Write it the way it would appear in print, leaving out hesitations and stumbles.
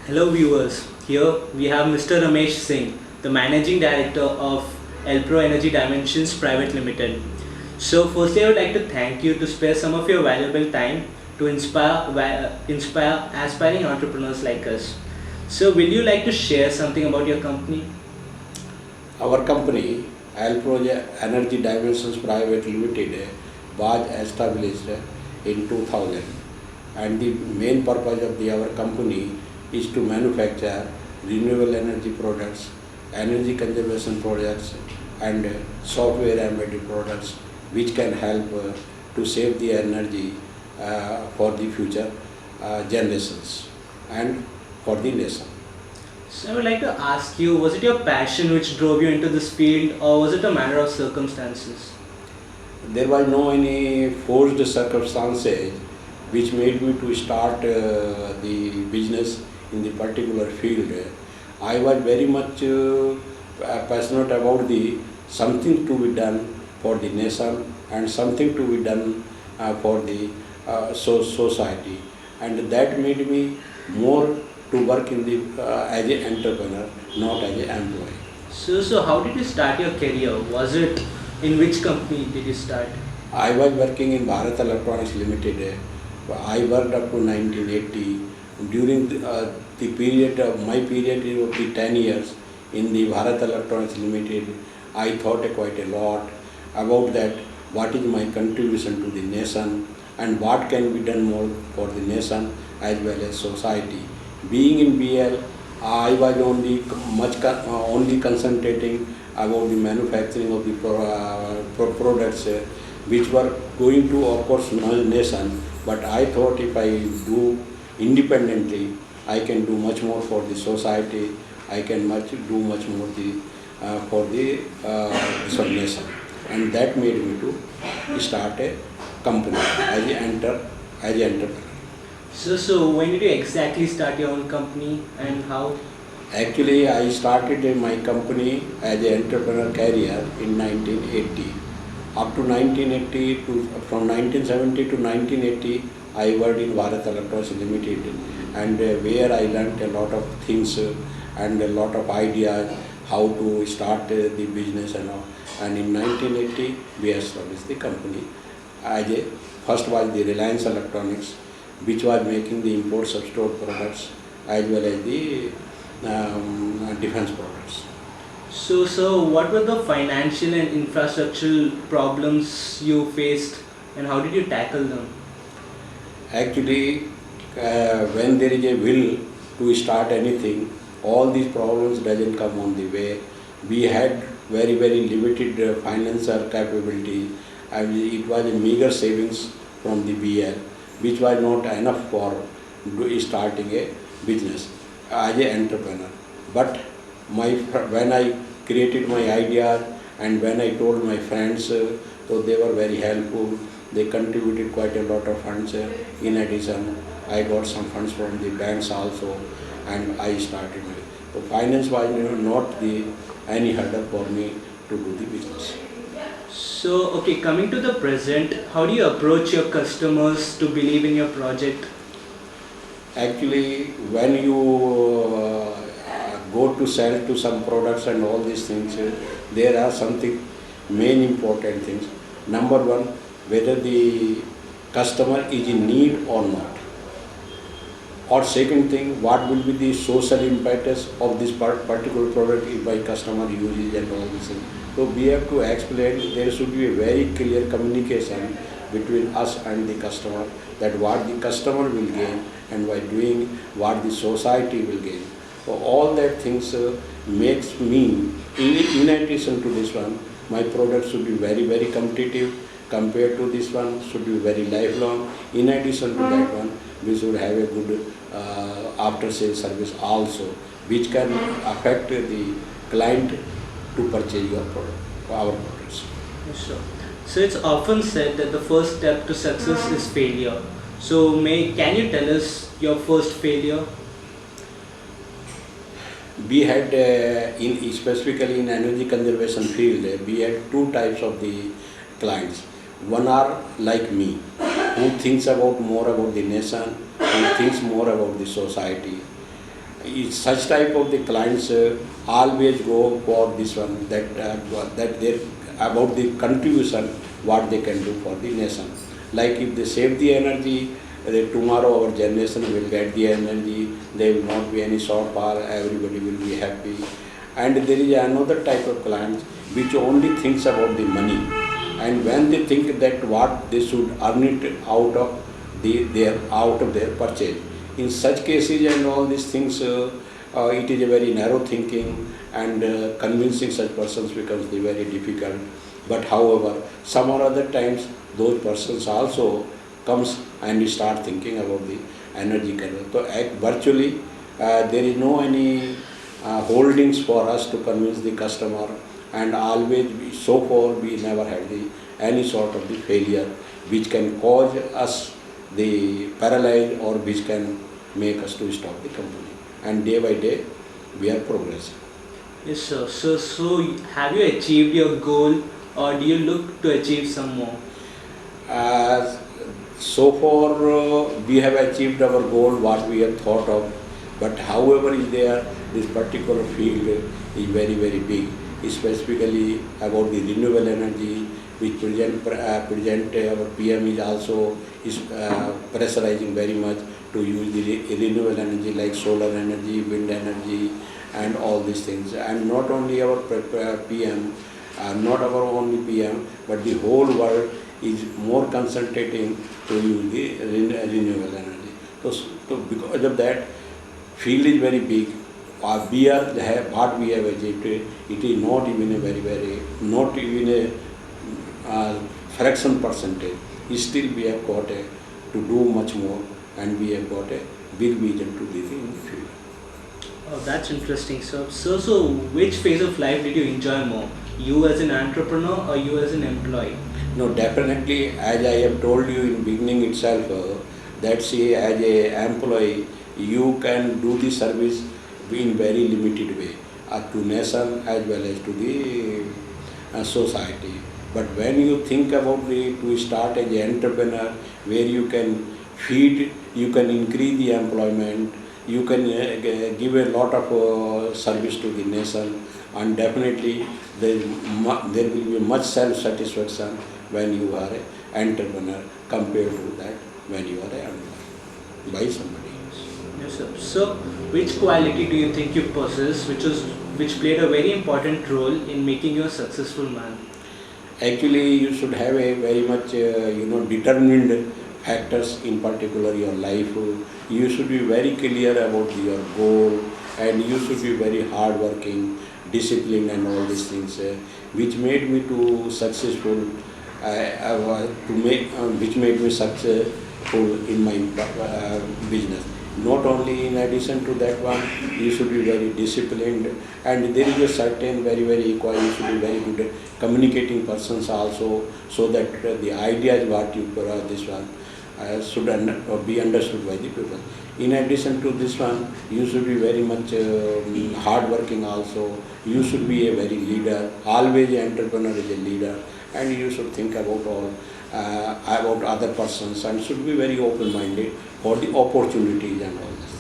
Hello viewers, here we have Mr. Ramesh Singh, the Managing Director of Elpro Energy Dimensions Private Limited. So firstly I would like to thank you to spare some of your valuable time to inspire aspiring entrepreneurs like us. So will you like to share something about your company? Our company, Alpro Energy Dimensions Private Limited, was established in 2000, and the main purpose of our company is to manufacture renewable energy products, energy conservation products, and software embedded products which can help to save the energy for the future generations and for the nation. So I would like to ask you, was it your passion which drove you into this field or was it a matter of circumstances? There was no any forced circumstances which made me to start the business in the particular field. I was very much passionate about the something to be done for the nation and something to be done for the society, and that made me more to work in the as an entrepreneur, not as an employee. So how did you start your career? Was it in which company did you start? I was working in Bharat Electronics Limited. I worked up to 1980. During the period of my period of the 10 years in the Bharat Electronics Limited, I thought quite a lot about that. What is my contribution to the nation and what can be done more for the nation as well as society. Being in BL, I was only concentrating about the manufacturing of the products which were going to, of course, nation. But I thought if I do independently, I can do much more for the society. I can do much more for the nation, and that made me to start a company as an entrepreneur. So when did you exactly start your own company and how? Actually, I started my company as an entrepreneur career in 1980. Up to 1980, from 1970 to 1980, I worked in Bharat Electronics Limited, and where I learnt a lot of things and a lot of ideas how to start the business and all. And in 1980, we established the company as a first was the Reliance Electronics, which was making the imports of stored products as well as the defense products. So what were the financial and infrastructural problems you faced and how did you tackle them? Actually, when there is a will to start anything, all these problems doesn't come on the way. We had very limited financial capability, and it was a meager savings from the BL, which was not enough for starting a business as an entrepreneur. But when I created my idea and when I told my friends, so they were very helpful. They contributed quite a lot of funds. In addition, I got some funds from the banks also, and I started. So finance was not any hurdle for me to do the business. So okay, coming to the present, how do you approach your customers to believe in your project? Actually, when you go to sell to some products and all these things, there are something main important things. Number one, whether the customer is in need or not. Or second thing, what will be the social impetus of this particular product if my customer uses and all this thing. So we have to explain, there should be a very clear communication between us and the customer, that what the customer will gain and by doing what the society will gain. So all that things makes me, in addition to this one, my product should be very competitive compared to this one, should be very lifelong. In addition to that one, we should have a good after sales service also, which can affect the client to purchase your product, our products. Yes, sure. So it's often said that the first step to success is failure. So can you tell us your first failure? We had specifically in energy conservation field, we had two types of the clients. One are like me, who thinks more about the nation, who thinks more about the society. Such type of the clients always go for this one, that they about the contribution what they can do for the nation. Like if they save the energy, tomorrow our generation will get the energy, there will not be any shortfall, everybody will be happy. And there is another type of clients which only thinks about the money, and when they think that what they should earn it out of their purchase. In such cases and all these things, it is a very narrow thinking, and convincing such persons becomes very difficult. But however, some or other times those persons also comes and start thinking about the energy career. So virtually there is no any holdings for us to convince the customer, and always so far we never had any sort of the failure which can cause us the paralyzed, or which can make us to stop the company. And day by day we are progressing. Yes, sir. So have you achieved your goal, or do you look to achieve some more? As so far we have achieved our goal what we have thought of, but however is there, this particular field is very big, specifically about the renewable energy, which present our PM is also pressurizing very much to use the renewable energy like solar energy, wind energy, and all these things. And not only our PM, not our only PM, but the whole world is more concentrating to use the renewable energy. So because of that, field is very big. What we have achieved, it is not even not even a fraction percentage. Still we have got to do much more, and we have got a big vision to do in the field. Oh, that's interesting, sir. So which phase of life did you enjoy more? You as an entrepreneur, or you as an employee? No, definitely, as I have told you in beginning itself, that say as a employee, you can do the service in very limited way to nation as well as to the society. But when you think about to start as an entrepreneur, where you can feed, you can increase the employment, you can give a lot of service to the nation, and definitely there will be much self-satisfaction when you are an entrepreneur compared to that when you are employed by somebody else. Yes, sir. So which quality do you think you possess, which played a very important role in making you a successful man? Actually, you should have a very much determined factors, in particular your life. You should be very clear about your goal, and you should be very hardworking, disciplined, and all these things, which made me to successful, which made me successful in my business. Not only in addition to that one, you should be very disciplined, and there is a certain very equal, you should be very good at communicating persons also, so that the ideas what you this one should be understood by the people. In addition to this one, you should be very much hardworking also. You should be a very leader. Always an entrepreneur is a leader, and you should think about about other persons, and should be very open-minded for the opportunities and all this.